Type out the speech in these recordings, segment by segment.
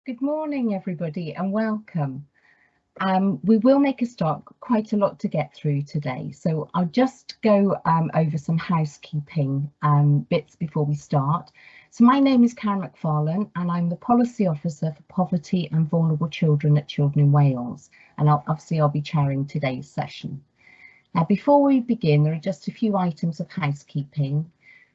Good morning, everybody, and welcome. We will make a start, quite a lot to get through today, so I'll just go over some housekeeping bits before we start. So my name is Karen McFarlane, and I'm the Policy Officer for Poverty and Vulnerable Children at Children in Wales, and I'll be chairing today's session. Now, before we begin, there are just a few items of housekeeping.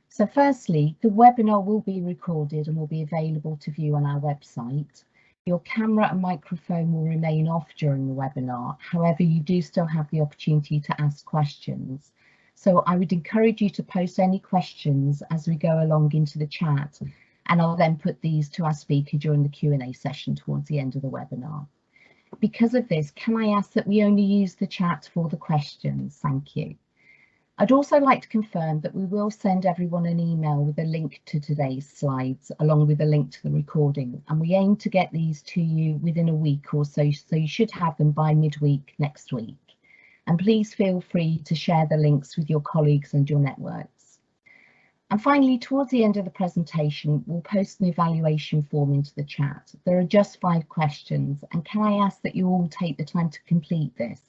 So firstly, the webinar will be recorded and will be available to view on our website. Your camera and microphone will remain off during the webinar. However, you do still have the opportunity to ask questions. So I would encourage you to post any questions as we go along into the chat, and I'll then put these to our speaker during the Q&A session towards the end of the webinar. Because of this, can I ask that we only use the chat for the questions? Thank you. I'd also like to confirm that we will send everyone an email with a link to today's slides, along with a link to the recording, and we aim to get these to you within a week or so, so you should have them by midweek next week. And please feel free to share the links with your colleagues and your networks. And finally, towards the end of the presentation, we'll post an evaluation form into the chat. There are just 5 questions, and can I ask that you all take the time to complete this?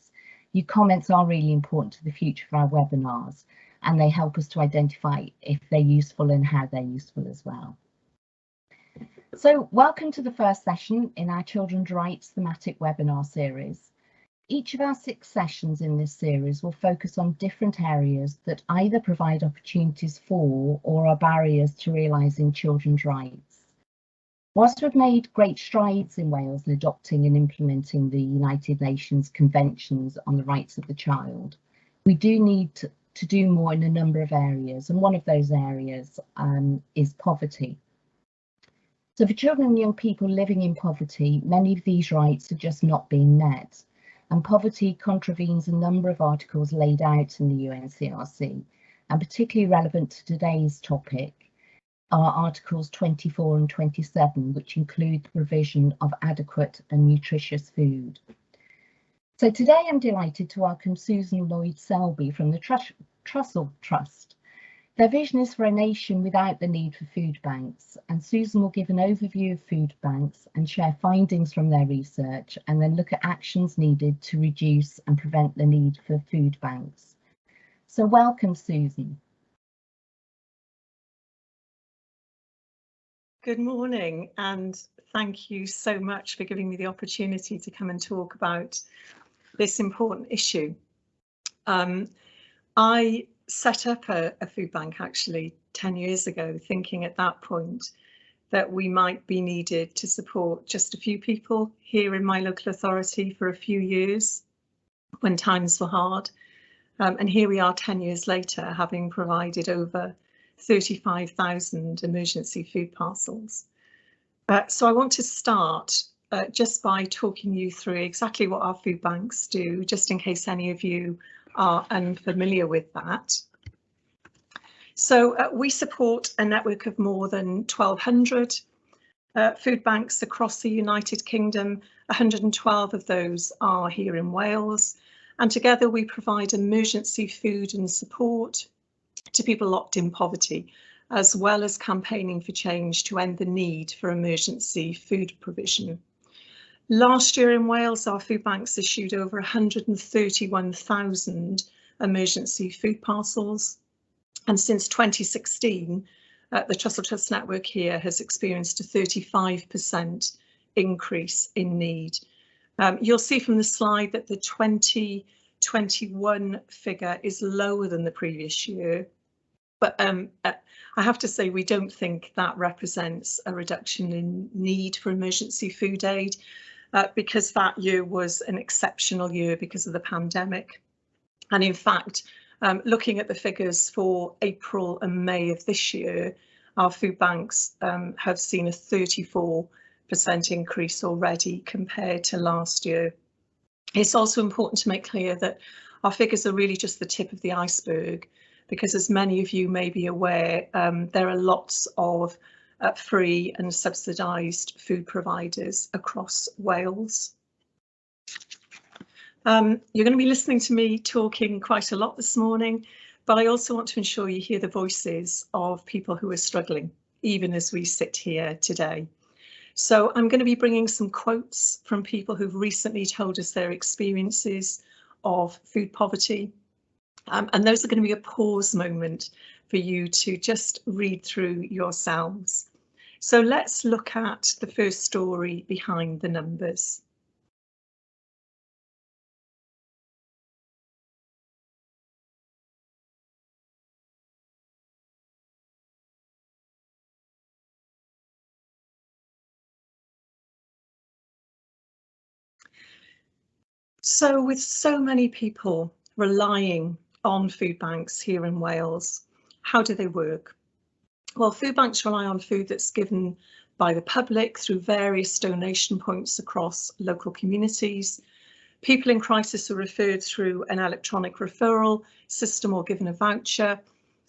Your comments are really important to the future of our webinars, and they help us to identify if they're useful and how they're useful as well. So welcome to the first session in our Children's Rights thematic webinar series. Each of our 6 sessions in this series will focus on different areas that either provide opportunities for or are barriers to realising children's rights. Whilst we've made great strides in Wales in adopting and implementing the United Nations Conventions on the Rights of the Child, we do need to do more in a number of areas, and one of those areas is poverty. So for children and young people living in poverty, many of these rights are just not being met, and poverty contravenes a number of articles laid out in the UNCRC, and particularly relevant to today's topic are Articles 24 and 27, which include the provision of adequate and nutritious food. So today I'm delighted to welcome Susan Lloyd-Selby from the Trussell Trust. Their vision is for a nation without the need for food banks, and Susan will give an overview of food banks and share findings from their research, and then look at actions needed to reduce and prevent the need for food banks. So welcome, Susan. Good morning, and thank you so much for giving me the opportunity to come and talk about this important issue. I set up a food bank actually 10 years ago, thinking at that point that we might be needed to support just a few people here in my local authority for a few years when times were hard. And here we are 10 years later, having provided over 35,000 emergency food parcels. So I want to start just by talking you through exactly what our food banks do, just in case any of you are unfamiliar with that. So we support a network of more than 1,200 food banks across the United Kingdom. 112 of those are here in Wales, and together we provide emergency food and support to people locked in poverty, as well as campaigning for change to end the need for emergency food provision. Last year in Wales, our food banks issued over 131,000 emergency food parcels, and since 2016, the Trussell Trust network here has experienced a 35% increase in need. You'll see from the slide that the 2021 figure is lower than the previous year, but I have to say we don't think that represents a reduction in need for emergency food aid, because that year was an exceptional year because of the pandemic. And in fact, looking at the figures for April and May of this year, our food banks have seen a 34% increase already compared to last year. It's also important to make clear that our figures are really just the tip of the iceberg, because as many of you may be aware, there are lots of free and subsidised food providers across Wales. You're going to be listening to me talking quite a lot this morning, but I also want to ensure you hear the voices of people who are struggling, even as we sit here today. So I'm going to be bringing some quotes from people who've recently told us their experiences of food poverty. And those are going to be a pause moment for you to just read through yourselves. So let's look at the first story behind the numbers. So with so many people relying on food banks here in Wales, how do they work? Well, food banks rely on food that's given by the public through various donation points across local communities. People in crisis are referred through an electronic referral system or given a voucher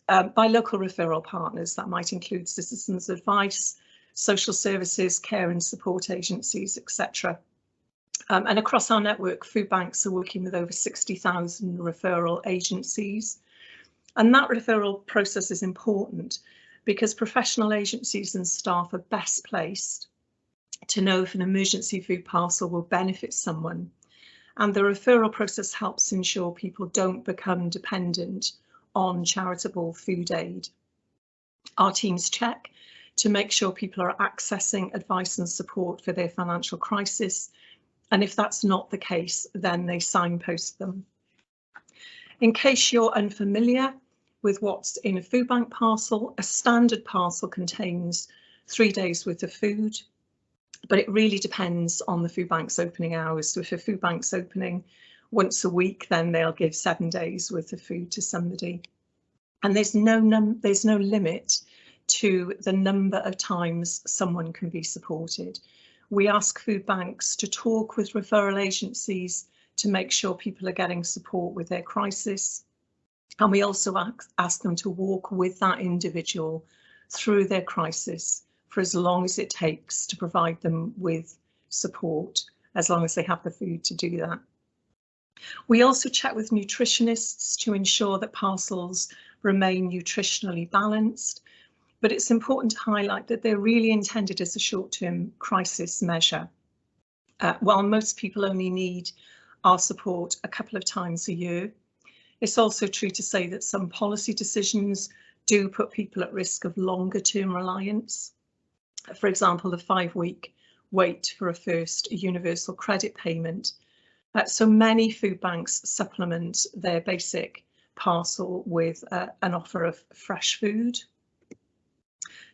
by local referral partners. That might include citizens' advice, social services, care and support agencies, etc. And across our network, food banks are working with over 60,000 referral agencies. And that referral process is important because professional agencies and staff are best placed to know if an emergency food parcel will benefit someone. And the referral process helps ensure people don't become dependent on charitable food aid. Our teams check to make sure people are accessing advice and support for their financial crisis. And if that's not the case, then they signpost them. In case you're unfamiliar with what's in a food bank parcel, a standard parcel contains 3 days worth of food, but it really depends on the food bank's opening hours. So if a food bank's opening once a week, then they'll give 7 days worth of food to somebody. And there's no limit to the number of times someone can be supported. We ask food banks to talk with referral agencies to make sure people are getting support with their crisis. And we also ask them to walk with that individual through their crisis for as long as it takes to provide them with support, as long as they have the food to do that. We also check with nutritionists to ensure that parcels remain nutritionally balanced, but it's important to highlight that they're really intended as a short-term crisis measure. While most people only need our support a couple of times a year, it's also true to say that some policy decisions do put people at risk of longer-term reliance. For example, the 5-week wait for a first universal credit payment. So many food banks supplement their basic parcel with an offer of fresh food.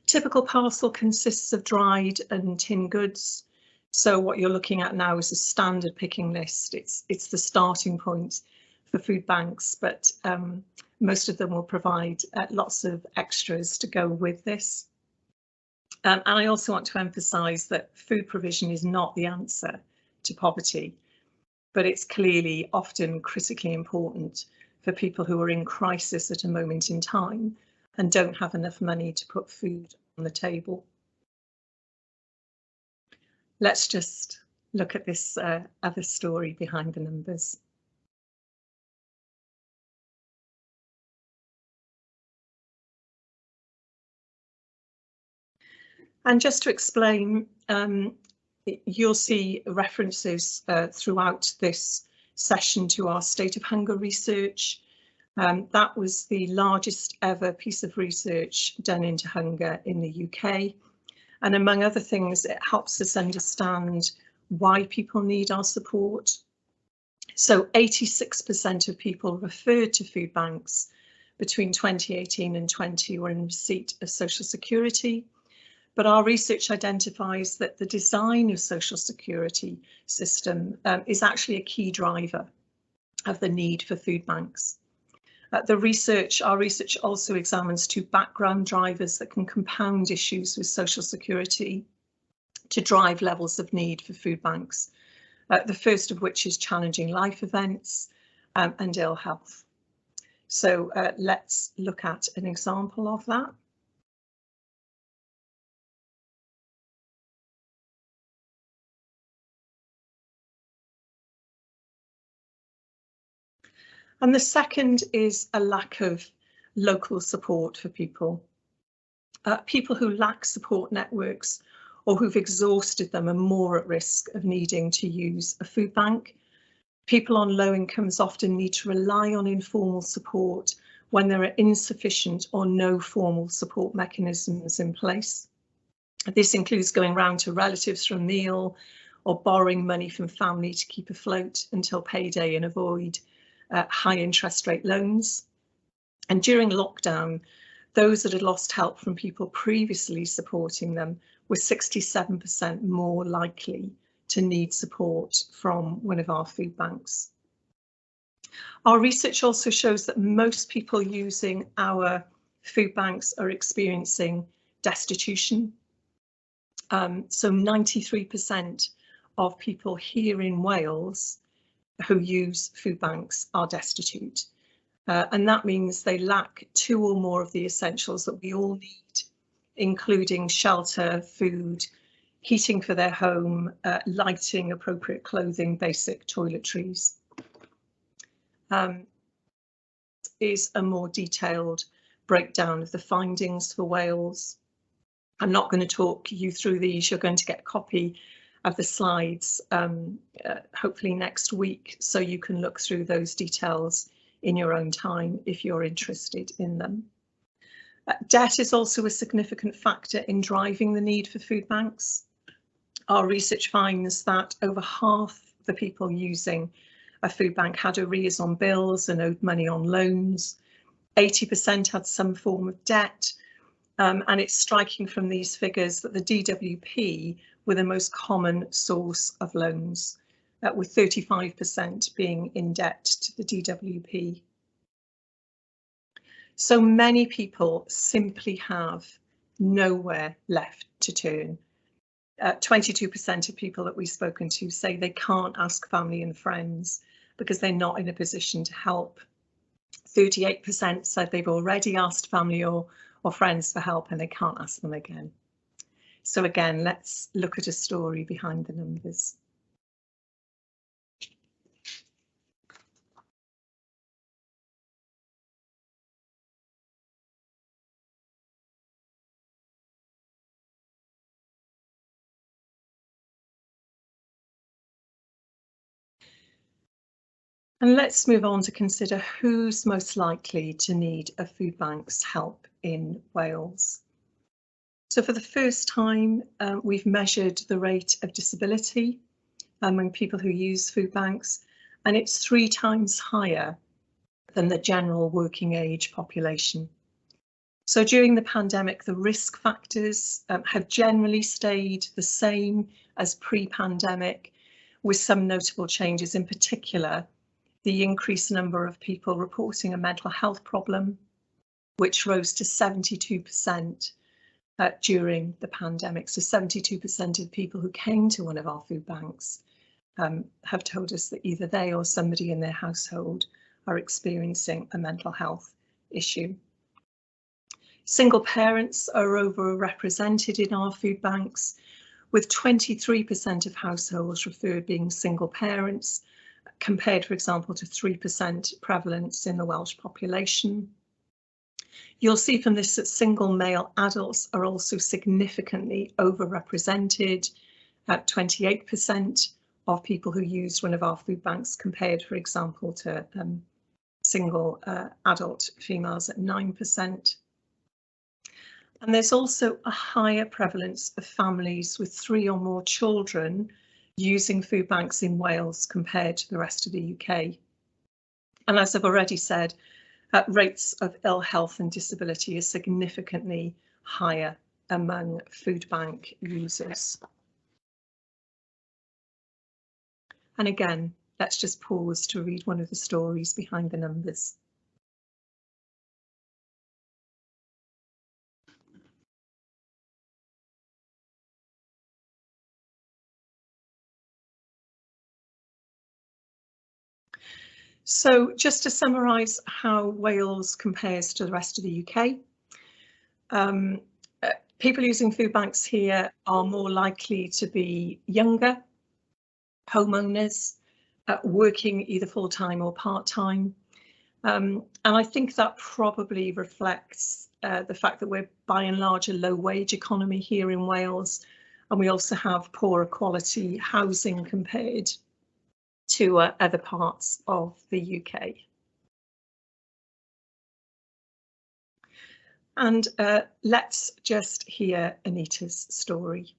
Typical parcel consists of dried and tinned goods. So what you're looking at now is a standard picking list. It's the starting point for food banks, but most of them will provide lots of extras to go with this. And I also want to emphasise that food provision is not the answer to poverty, but it's clearly often critically important for people who are in crisis at a moment in time and don't have enough money to put food on the table. Let's just look at this other story behind the numbers. And just to explain, you'll see references throughout this session to our State of Hunger research. That was the largest ever piece of research done into hunger in the UK. And among other things, it helps us understand why people need our support. So 86% of people referred to food banks between 2018 and 20 were in receipt of social security. But our research identifies that the design of social security system is actually a key driver of the need for food banks. Our research also examines 2 background drivers that can compound issues with social security to drive levels of need for food banks. The first of which is challenging life events and ill health. So let's look at an example of that. And the second is a lack of local support for people. People who lack support networks or who've exhausted them are more at risk of needing to use a food bank. People on low incomes often need to rely on informal support when there are insufficient or no formal support mechanisms in place. This includes going round to relatives for a meal or borrowing money from family to keep afloat until payday and avoid high interest rate loans. And during lockdown, those that had lost help from people previously supporting them were 67% more likely to need support from one of our food banks. Our research also shows that most people using our food banks are experiencing destitution. So 93% of people here in Wales who use food banks are destitute. And that means they lack 2 or more of the essentials that we all need, including shelter, food, heating for their home, lighting, appropriate clothing, basic toiletries. Is a more detailed breakdown of the findings for Wales. I'm not going to talk you through these. You're going to get a copy of the slides hopefully next week, so you can look through those details in your own time if you're interested in them. Debt is also a significant factor in driving the need for food banks. Our research finds that over half the people using a food bank had arrears on bills and owed money on loans. 80% had some form of debt. And it's striking from these figures that the DWP were the most common source of loans, with 35% being in debt to the DWP. So many people simply have nowhere left to turn. 22% of people that we've spoken to say they can't ask family and friends because they're not in a position to help. 38% said they've already asked family or friends for help and they can't ask them again. So again, let's look at a story behind the numbers. And let's move on to consider who's most likely to need a food bank's help in Wales. So for the first time, we've measured the rate of disability among people who use food banks, and it's 3 times higher than the general working age population. So during the pandemic, the risk factors have generally stayed the same as pre-pandemic, with some notable changes, in particular the increased number of people reporting a mental health problem, which rose to 72% during the pandemic. So 72% of people who came to one of our food banks have told us that either they or somebody in their household are experiencing a mental health issue. Single parents are overrepresented in our food banks, with 23% of households referred being single parents, compared, for example, to 3% prevalence in the Welsh population. You'll see from this that single male adults are also significantly overrepresented at 28% of people who use one of our food banks, compared, for example, to single adult females at 9%. And there's also a higher prevalence of families with 3 or more children using food banks in Wales compared to the rest of the UK. And as I've already said, rates of ill health and disability are significantly higher among food bank users. And again, let's just pause to read one of the stories behind the numbers. So just to summarise how Wales compares to the rest of the UK, people using food banks here are more likely to be younger, homeowners, working either full-time or part-time. And I think that probably reflects the fact that we're by and large a low-wage economy here in Wales, and we also have poorer quality housing compared to other parts of the UK. And let's just hear Anita's story.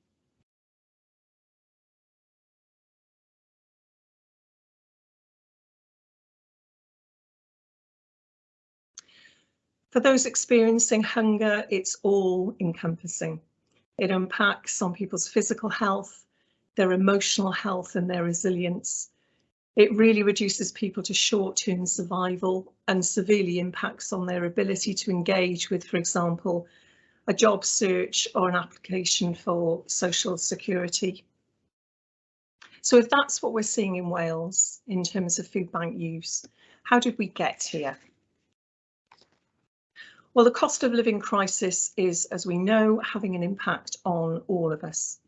For those experiencing hunger, it's all encompassing. It impacts on people's physical health, their emotional health and their resilience. It really reduces people to short-term survival and severely impacts on their ability to engage with, for example, a job search or an application for social security. So if that's what we're seeing in Wales in terms of food bank use, how did we get here? Well, the cost of living crisis is, as we know, having an impact on all of us.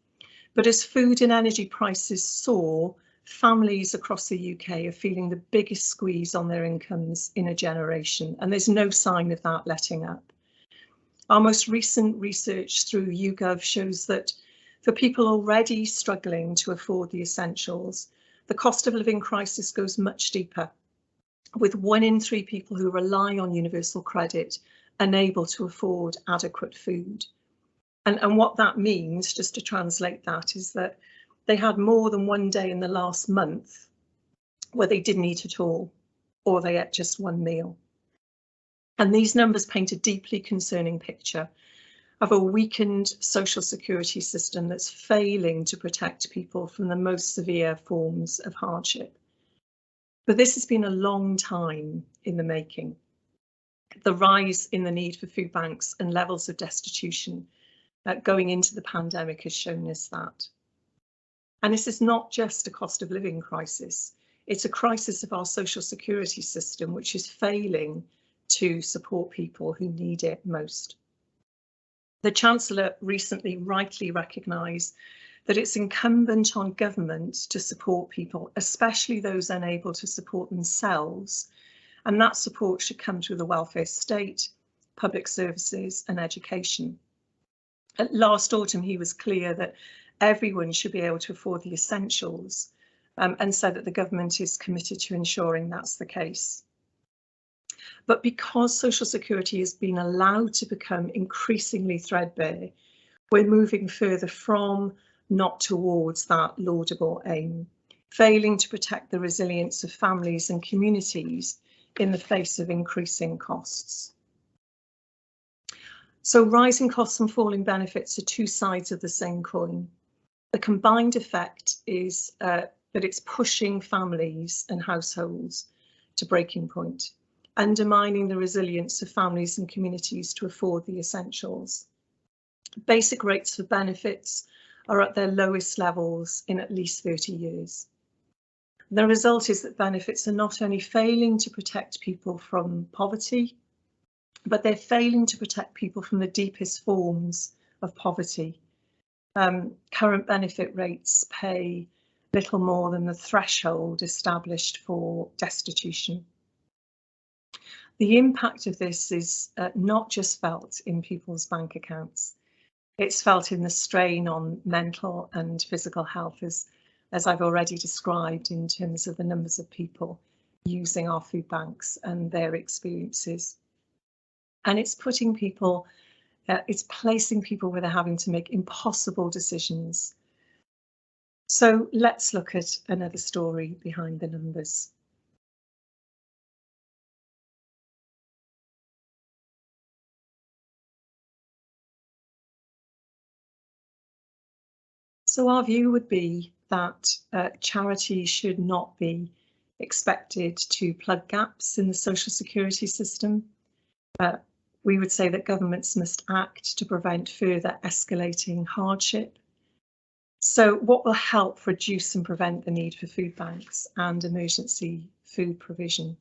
But as food and energy prices soar, families across the UK are feeling the biggest squeeze on their incomes in a generation, and there's no sign of that letting up. Our most recent research through YouGov shows that for people already struggling to afford the essentials, the cost of living crisis goes much deeper, with 1 in 3 people who rely on universal credit unable to afford adequate food. And what that means, just to translate that, is that they had more than one day in the last month where they didn't eat at all, or they ate just one meal. And these numbers paint a deeply concerning picture of a weakened social security system that's failing to protect people from the most severe forms of hardship. But this has been a long time in the making. The rise in the need for food banks and levels of destitution going into the pandemic has shown us that. And this is not just a cost of living crisis, it's a crisis of our social security system, which is failing to support people who need it most. The Chancellor recently rightly recognised that it's incumbent on government to support people, especially those unable to support themselves, and that support should come through the welfare state, public services and education. Last autumn, he was clear that everyone should be able to afford the essentials, and said that the government is committed to ensuring that's the case. But because social security has been allowed to become increasingly threadbare, we're moving further from, not towards, that laudable aim, failing to protect the resilience of families and communities in the face of increasing costs. So rising costs and falling benefits are two sides of the same coin. The combined effect is that it's pushing families and households to breaking point, undermining the resilience of families and communities to afford the essentials. Basic rates for benefits are at their lowest levels in at least 30 years. The result is that benefits are not only failing to protect people from poverty, but they're failing to protect people from the deepest forms of poverty. Current benefit rates pay little more than the threshold established for destitution. The impact of this is not just felt in people's bank accounts. It's felt in the strain on mental and physical health, as I've already described, in terms of the numbers of people using our food banks and their experiences. And it's putting people, it's placing people where they're having to make impossible decisions. So let's look at another story behind the numbers. So our view would be that charities should not be expected to plug gaps in the social security system. We would say that governments must act to prevent further escalating hardship. So what will help reduce and prevent the need for food banks and emergency food provision?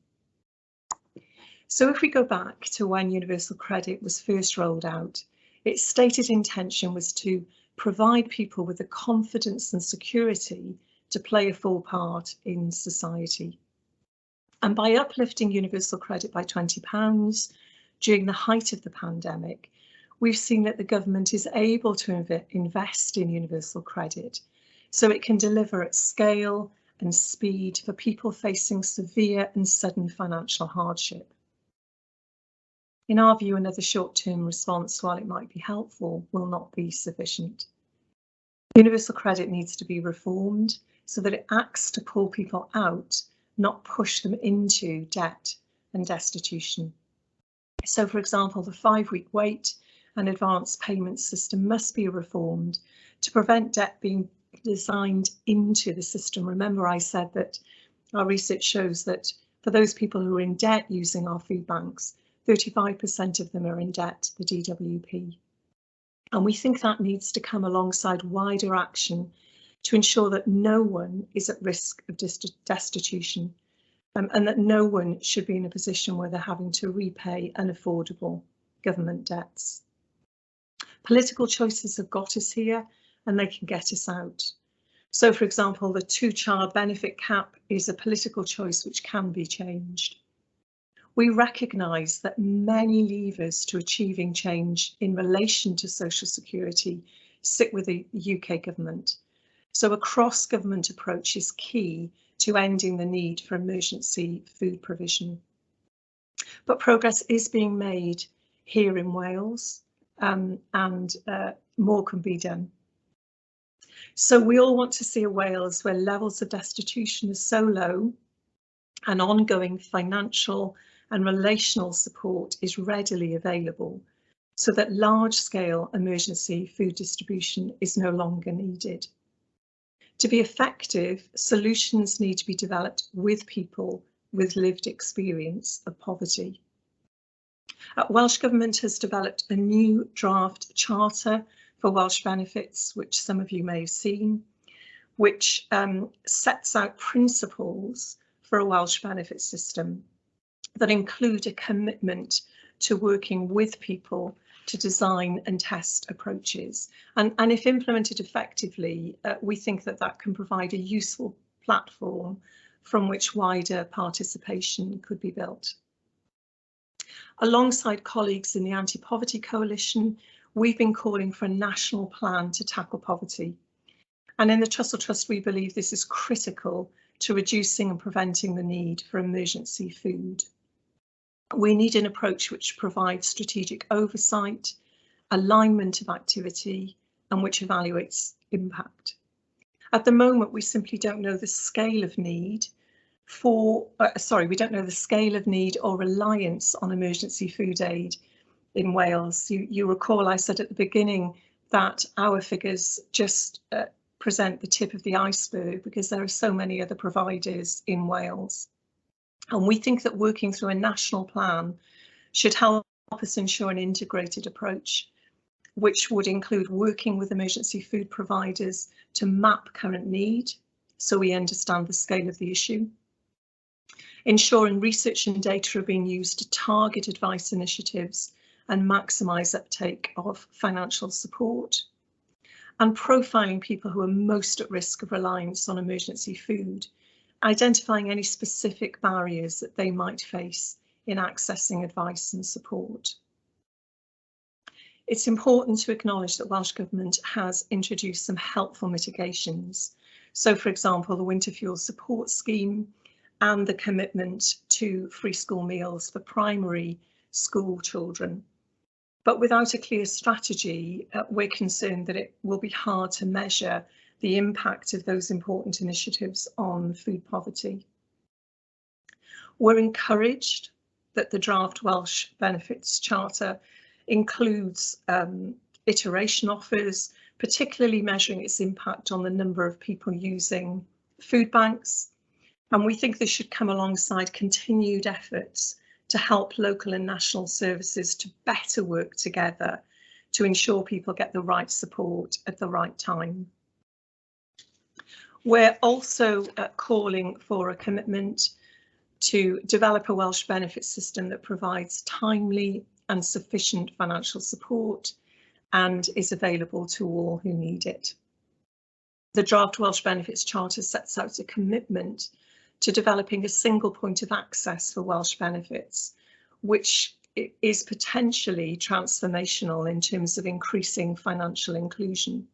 So if we go back to when universal credit was first rolled out, its stated intention was to provide people with the confidence and security to play a full part in society. And by uplifting universal credit by £20 during the height of the pandemic, we've seen that the government is able to invest in universal credit so it can deliver at scale and speed for people facing severe and sudden financial hardship. In our view, another short-term response, while it might be helpful, will not be sufficient. Universal credit needs to be reformed so that it acts to pull people out, not push them into debt and destitution. So, for example, the 5-week wait and advance payment system must be reformed to prevent debt being designed into the system. Remember, I said that our research shows that for those people who are in debt using our food banks, 35% of them are in debt to the DWP. And we think that needs to come alongside wider action to ensure that no one is at risk of destitution, and that no one should be in a position where they're having to repay unaffordable government debts. Political choices have got us here and they can get us out. So, for example, the 2-child benefit cap is a political choice which can be changed. We recognise that many levers to achieving change in relation to social security sit with the UK government. So a cross-government approach is key to ending the need for emergency food provision. But progress is being made here in Wales, and more can be done. So we all want to see a Wales where levels of destitution are so low and ongoing financial and relational support is readily available, so that large-scale emergency food distribution is no longer needed. To be effective, solutions need to be developed with people with lived experience of poverty. Welsh Government has developed a new draft charter for Welsh benefits, which some of you may have seen, which sets out principles for a Welsh benefit system that include a commitment to working with people to design and test approaches. And if implemented effectively, we think that that can provide a useful platform from which wider participation could be built. Alongside colleagues in the Anti-Poverty Coalition, we've been calling for a national plan to tackle poverty. And in the Trussell Trust, we believe this is critical to reducing and preventing the need for emergency food. We need an approach which provides strategic oversight, alignment of activity, and which evaluates impact. At the moment, we simply don't know the scale of need or reliance on emergency food aid in Wales. You recall I said at the beginning that our figures just present the tip of the iceberg because there are so many other providers in Wales. And we think that working through a national plan should help us ensure an integrated approach, which would include working with emergency food providers to map current need so we understand the scale of the issue, ensuring research and data are being used to target advice initiatives and maximise uptake of financial support, and profiling people who are most at risk of reliance on emergency food, identifying any specific barriers that they might face in accessing advice and support. It's important to acknowledge that Welsh Government has introduced some helpful mitigations. So, for example, the Winter Fuel Support Scheme and the commitment to free school meals for primary school children. But without a clear strategy, we're concerned that it will be hard to measure the impact of those important initiatives on food poverty. We're encouraged that the draft Welsh Benefits Charter includes iteration offers, particularly measuring its impact on the number of people using food banks. And we think this should come alongside continued efforts to help local and national services to better work together to ensure people get the right support at the right time. We're also calling for a commitment to develop a Welsh benefit system that provides timely and sufficient financial support and is available to all who need it. The draft Welsh Benefits Charter sets out a commitment to developing a single point of access for Welsh benefits, which it is potentially transformational in terms of increasing financial inclusion.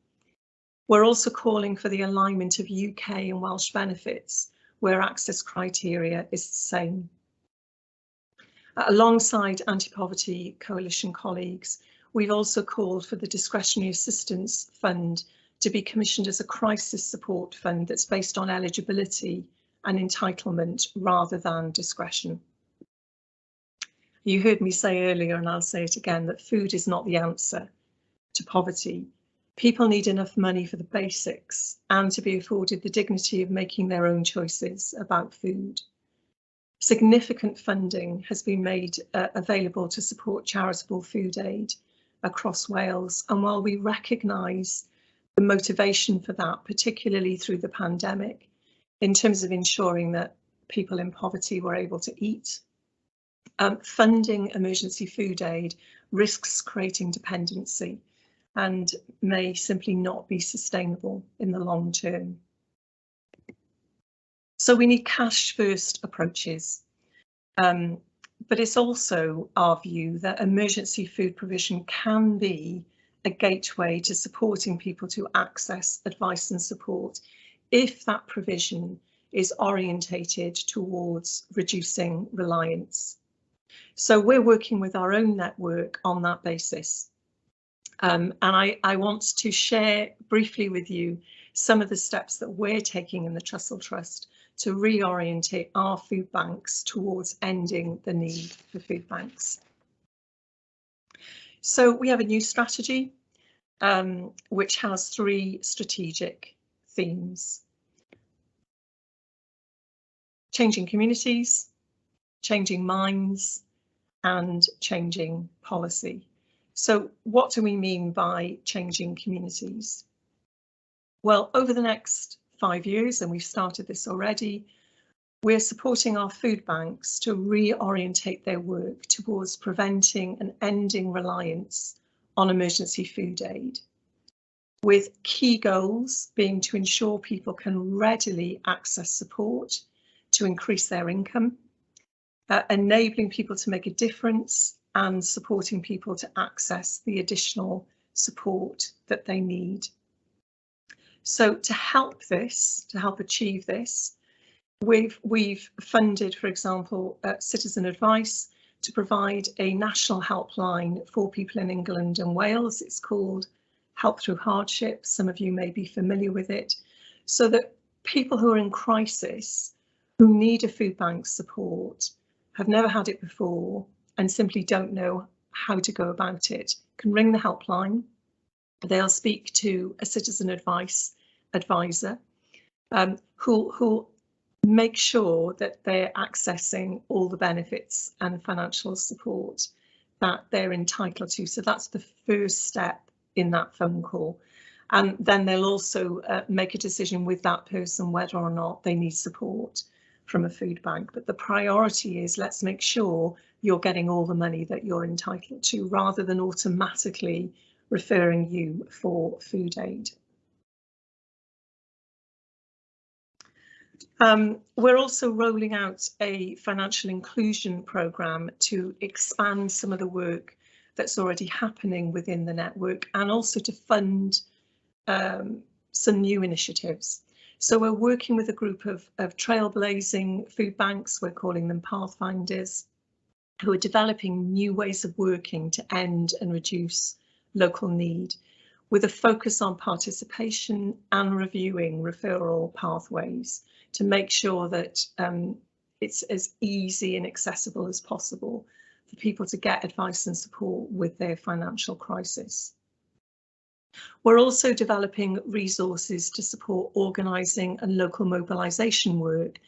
We're also calling for the alignment of UK and Welsh benefits where access criteria is the same. Alongside Anti-Poverty Coalition colleagues, we've also called for the Discretionary Assistance Fund to be commissioned as a crisis support fund that's based on eligibility and entitlement rather than discretion. You heard me say earlier, and I'll say it again, that food is not the answer to poverty. People need enough money for the basics and to be afforded the dignity of making their own choices about food. Significant funding has been made available to support charitable food aid across Wales, and while we recognise the motivation for that, particularly through the pandemic, in terms of ensuring that people in poverty were able to eat, funding emergency food aid risks creating dependency and may simply not be sustainable in the long term. So we need cash first approaches, but it's also our view that emergency food provision can be a gateway to supporting people to access advice and support if that provision is orientated towards reducing reliance. So we're working with our own network on that basis. And I want to share briefly with you some of the steps that we're taking in the Trussell Trust to reorientate our food banks towards ending the need for food banks. So we have a new strategy, which has 3 strategic themes: changing communities, changing minds, and changing policy. So what do we mean by changing communities? Well, over the next 5 years, and we've started this already, we're supporting our food banks to reorientate their work towards preventing and ending reliance on emergency food aid, with key goals being to ensure people can readily access support to increase their income, enabling people to make a difference, and supporting people to access the additional support that they need. So to help achieve this, we've funded, for example, Citizen Advice to provide a national helpline for people in England and Wales. It's called Help Through Hardship. Some of you may be familiar with it, so that people who are in crisis, who need a food bank support, have never had it before, and simply don't know how to go about it, can ring the helpline. They'll speak to a Citizen Advice advisor who'll make sure that they're accessing all the benefits and financial support that they're entitled to. So that's the first step in that phone call. And then they'll also make a decision with that person whether or not they need support from a food bank. But the priority is, let's make sure you're getting all the money that you're entitled to, rather than automatically referring you for food aid. We're also rolling out a financial inclusion programme to expand some of the work that's already happening within the network, and also to fund some new initiatives. So we're working with a group of trailblazing food banks, we're calling them Pathfinders, who are developing new ways of working to end and reduce local need, with a focus on participation and reviewing referral pathways to make sure that it's as easy and accessible as possible for people to get advice and support with their financial crisis. We're also developing resources to support organising and local mobilisation work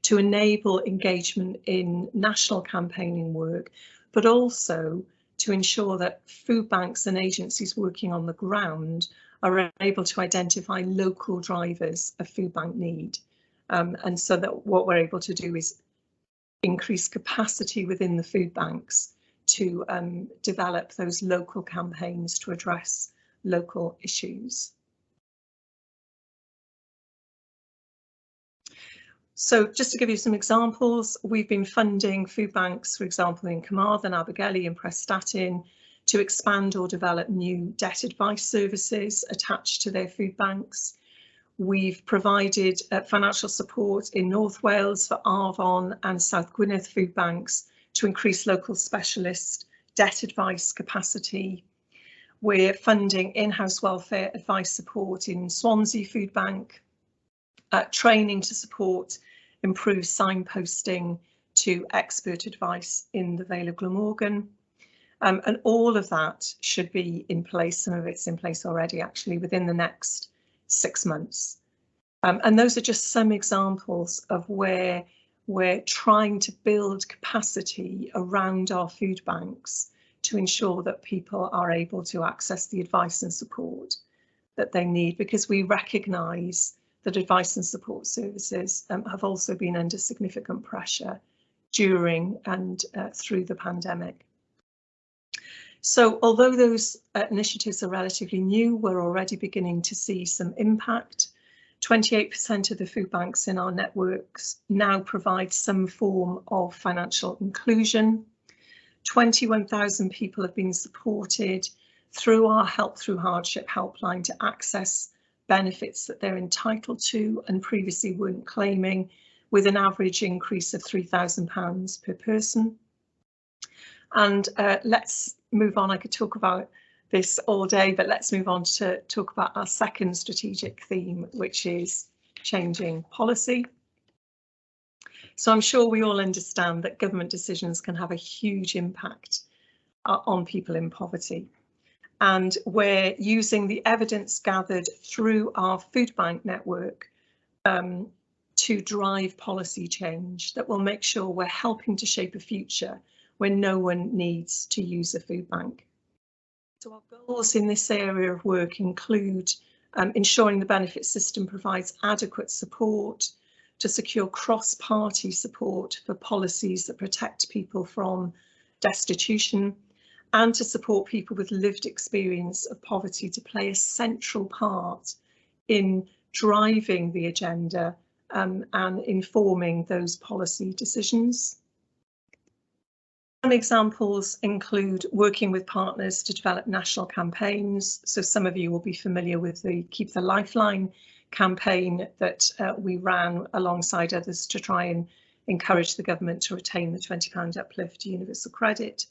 to enable engagement in national campaigning work, but also to ensure that food banks and agencies working on the ground are able to identify local drivers of food bank need. And so that what we're able to do is increase capacity within the food banks to develop those local campaigns to address local issues. So just to give you some examples, we've been funding food banks, for example, in Carmarthen, Abergele and Prestatyn, to expand or develop new debt advice services attached to their food banks. We've provided financial support in North Wales for Arfon and South Gwynedd food banks to increase local specialist debt advice capacity. We're funding in-house welfare advice support in Swansea Food Bank, training to support improved signposting to expert advice in the Vale of Glamorgan. And all of that should be in place. Some of it's in place already, actually, within the next 6 months. And those are just some examples of where we're trying to build capacity around our food banks to ensure that people are able to access the advice and support that they need, because we recognise that advice and support services have also been under significant pressure during and through the pandemic. So although those initiatives are relatively new, we're already beginning to see some impact. 28% of the food banks in our networks now provide some form of financial inclusion. 21,000 people have been supported through our Help Through Hardship helpline to access benefits that they're entitled to and previously weren't claiming, with an average increase of £3,000 per person. And let's move on. I could talk about this all day, but let's move on to talk about our second strategic theme, which is changing policy. So I'm sure we all understand that government decisions can have a huge impact on people in poverty. And we're using the evidence gathered through our food bank network to drive policy change that will make sure we're helping to shape a future where no one needs to use a food bank. So our goals in this area of work include ensuring the benefit system provides adequate support, to secure cross-party support for policies that protect people from destitution, and to support people with lived experience of poverty to play a central part in driving the agenda and informing those policy decisions. Some examples include working with partners to develop national campaigns. So some of you will be familiar with the Keep the Lifeline campaign that we ran alongside others to try and encourage the government to retain the £20 uplift to universal credit.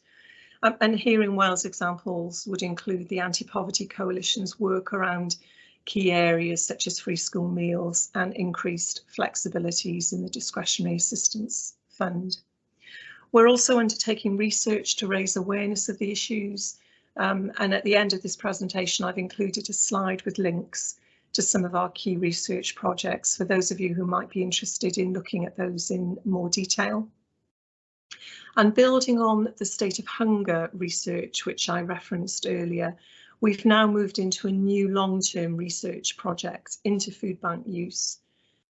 And here in Wales, examples would include the Anti-Poverty Coalition's work around key areas such as free school meals and increased flexibilities in the Discretionary Assistance Fund. We're also undertaking research to raise awareness of the issues, and at the end of this presentation I've included a slide with links to some of our key research projects for those of you who might be interested in looking at those in more detail. And building on the state of hunger research, which I referenced earlier, we've now moved into a new long-term research project into food bank use.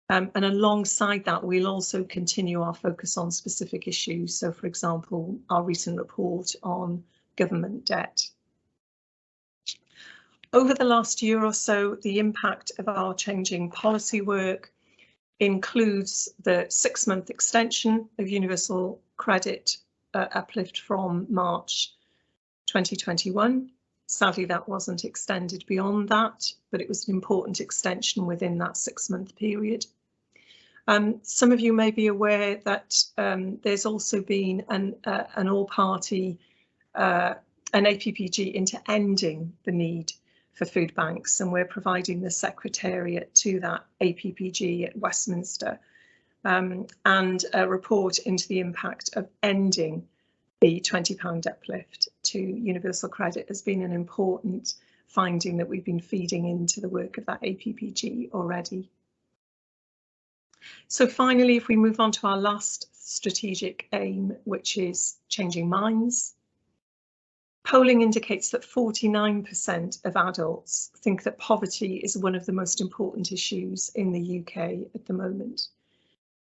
And alongside that, we'll also continue our focus on specific issues. So, for example, our recent report on government debt. Over the last year or so, the impact of our changing policy work includes the 6-month extension of universal credit uplift from March 2021. Sadly, that wasn't extended beyond that, but it was an important extension within that 6-month period. Some of you may be aware that there's also been an all-party, an APPG into ending the need for food banks, and we're providing the secretariat to that APPG at Westminster, and a report into the impact of ending the £20 uplift to universal credit has been an important finding that we've been feeding into the work of that APPG already. So finally, if we move on to our last strategic aim, which is changing minds. Polling indicates that 49% of adults think that poverty is one of the most important issues in the UK at the moment.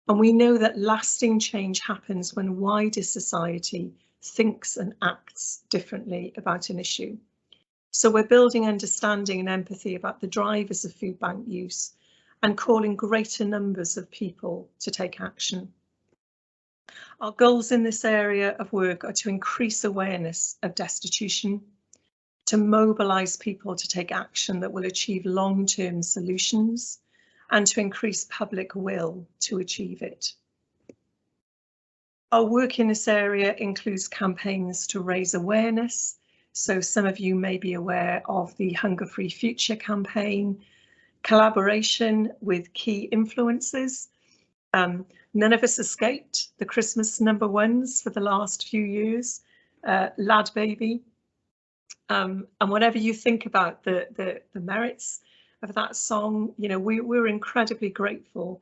And we know that lasting change happens when wider society thinks and acts differently about an issue. So we're building understanding and empathy about the drivers of food bank use and calling greater numbers of people to take action. Our goals in this area of work are to increase awareness of destitution, to mobilise people to take action that will achieve long-term solutions, and to increase public will to achieve it. Our work in this area includes campaigns to raise awareness. So some of you may be aware of the Hunger Free Future campaign, collaboration with key influencers. None of us escaped the Christmas #1s for the last few years, Lad Baby. And whatever you think about the merits of that song, you know, we're incredibly grateful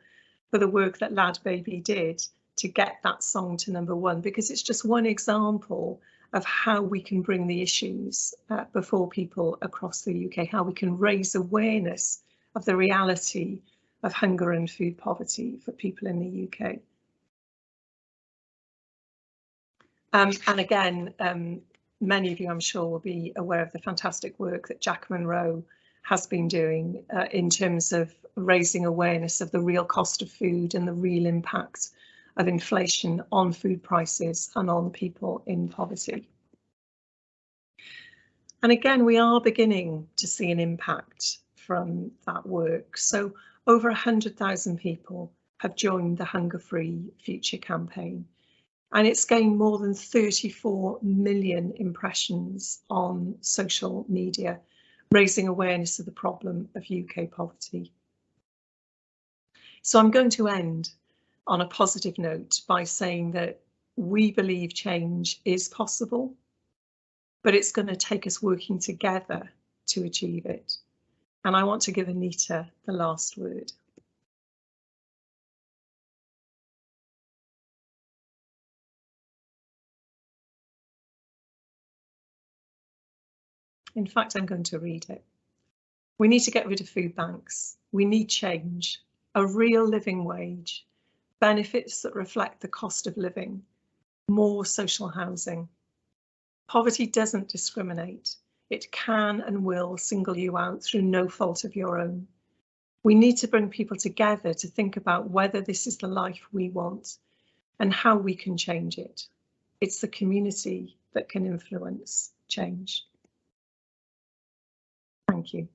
for the work that Lad Baby did to get that song to #1, because it's just one example of how we can bring the issues before people across the UK, how we can raise awareness of the reality of hunger and food poverty for people in the UK. And again, many of you, I'm sure, will be aware of the fantastic work that Jack Monroe has been doing in terms of raising awareness of the real cost of food and the real impact of inflation on food prices and on people in poverty. And again, we are beginning to see an impact from that work. So over 100,000 people have joined the Hunger Free Future campaign, and it's gained more than 34 million impressions on social media, raising awareness of the problem of UK poverty. So I'm going to end on a positive note by saying that we believe change is possible, but it's going to take us working together to achieve it. And I want to give Anita the last word. In fact, I'm going to read it. We need to get rid of food banks. We need change, a real living wage, benefits that reflect the cost of living, more social housing. Poverty doesn't discriminate. It can and will single you out through no fault of your own. We need to bring people together to think about whether this is the life we want and how we can change it. It's the community that can influence change. Thank you.